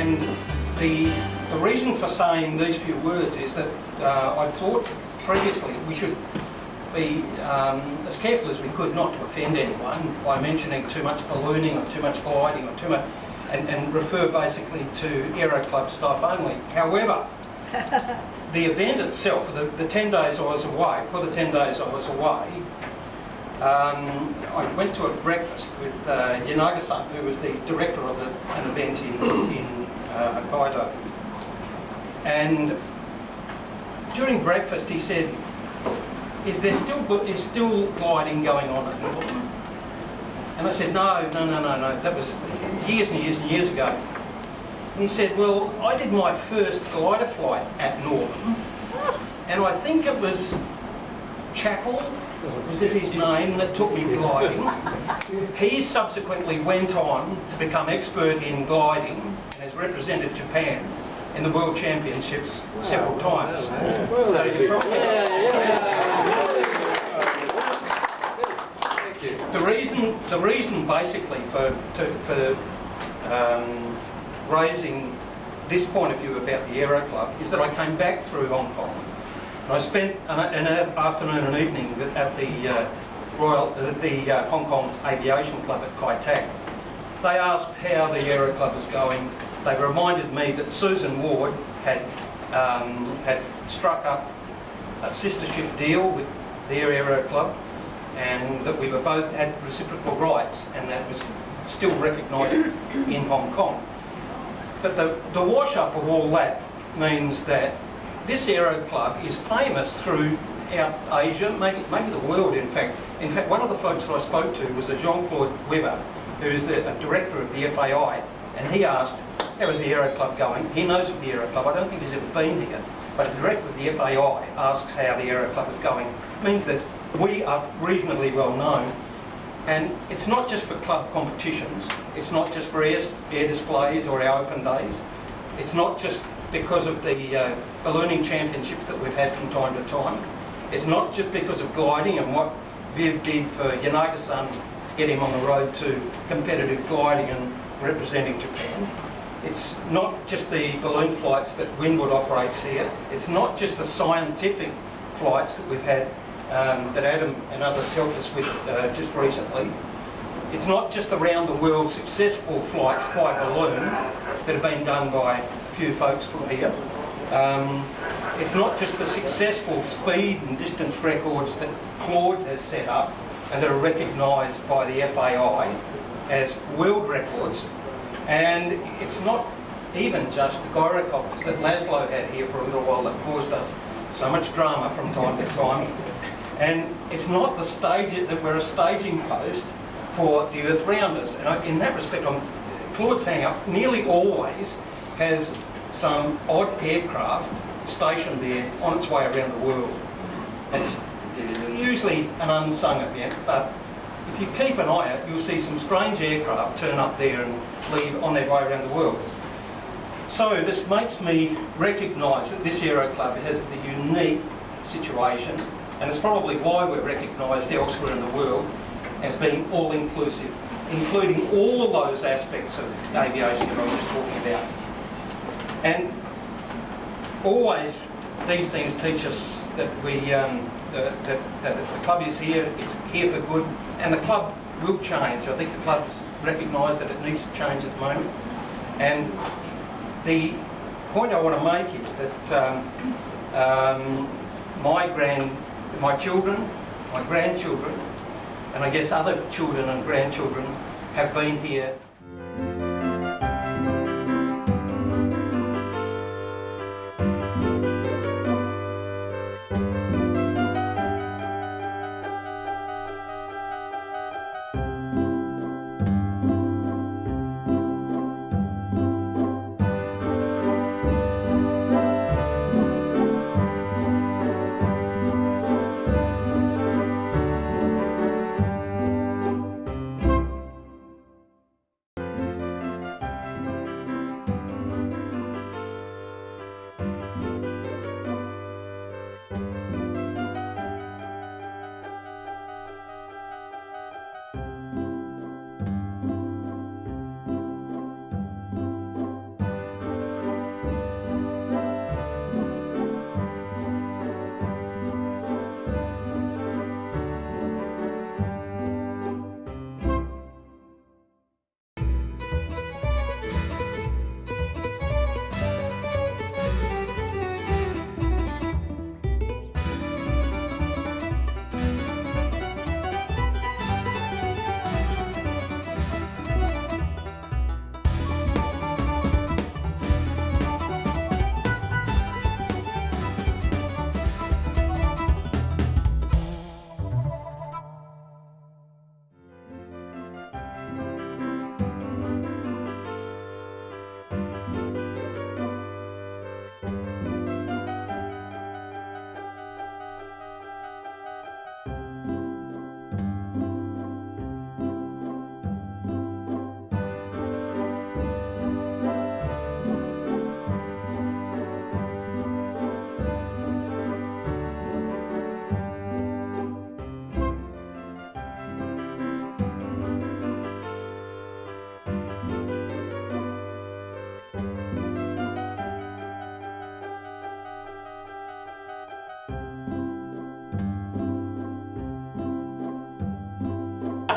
And the reason for saying these few words is that I thought previously we should be as careful as we could not to offend anyone by mentioning too much ballooning or too much gliding or too much, and refer basically to Aero Club stuff only. However, the event itself, the 10 days I was away, I went to a breakfast with Yanaga-san, who was the director of an event in Hokkaido. And during breakfast he said, is still gliding going on at Northam? And I said, no, that was years and years and years ago. And he said, well, I did my first glider flight at Northam, and I think it was Chappell, was it his name, that took me gliding. He subsequently went on to become expert in gliding and has represented Japan in the World Championships several times. So you probably... The reason basically for raising this point of view about the Aero Club is that I came back through Hong Kong. And I spent an afternoon and evening at the Hong Kong Aviation Club at Kai Tak. They asked how the Aero Club was going. They reminded me that Susan Ward had struck up a sistership deal with their Aero Club, and that we were both had reciprocal rights, and that was still recognised in Hong Kong. But the wash-up of all that means that this Aero Club is famous throughout Asia, maybe the world, in fact. In fact, one of the folks that I spoke to was a Jean-Claude Weber, who is the director of the FAI, and he asked, how is the Aero Club going? He knows of the Aero Club. I don't think he's ever been here, but the director of the FAI asks how the Aero Club is going. It means that we are reasonably well known. And it's not just for club competitions, it's not just for air displays or our open days, it's not just because of the ballooning championships that we've had from time to time, it's not just because of gliding and what Viv did for Yanaga-san, get him on the road to competitive gliding and representing Japan. It's not just the balloon flights that Winwood operates here, it's not just the scientific flights that we've had that Adam and others helped us with just recently. It's not just around the world successful flights by balloon that have been done by a few folks from here. It's not just the successful speed and distance records that Claude has set up and that are recognised by the FAI as world records. And it's not even just the gyrocopters that Laszlo had here for a little while that caused us so much drama from time to time. And it's not the stage that we're a staging post for the Earth Rounders. And in that respect, Claude's hang-up nearly always has some odd aircraft stationed there on its way around the world. It's usually an unsung event, but if you keep an eye out, you'll see some strange aircraft turn up there and leave on their way around the world. So this makes me recognise that this Aero Club has the unique situation, and it's probably why we're recognised elsewhere in the world as being all-inclusive, including all those aspects of aviation that I was talking about. And always these things teach us that that the club is here, it's here for good, and the club will change. I think the club's recognised that it needs to change at the moment. And the point I want to make is that my children, my grandchildren, and I guess other children and grandchildren have been here.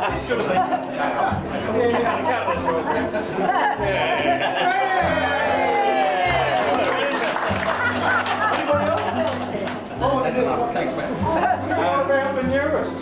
It should have been. Anybody else? That's enough. Thanks, mate. What about the newest?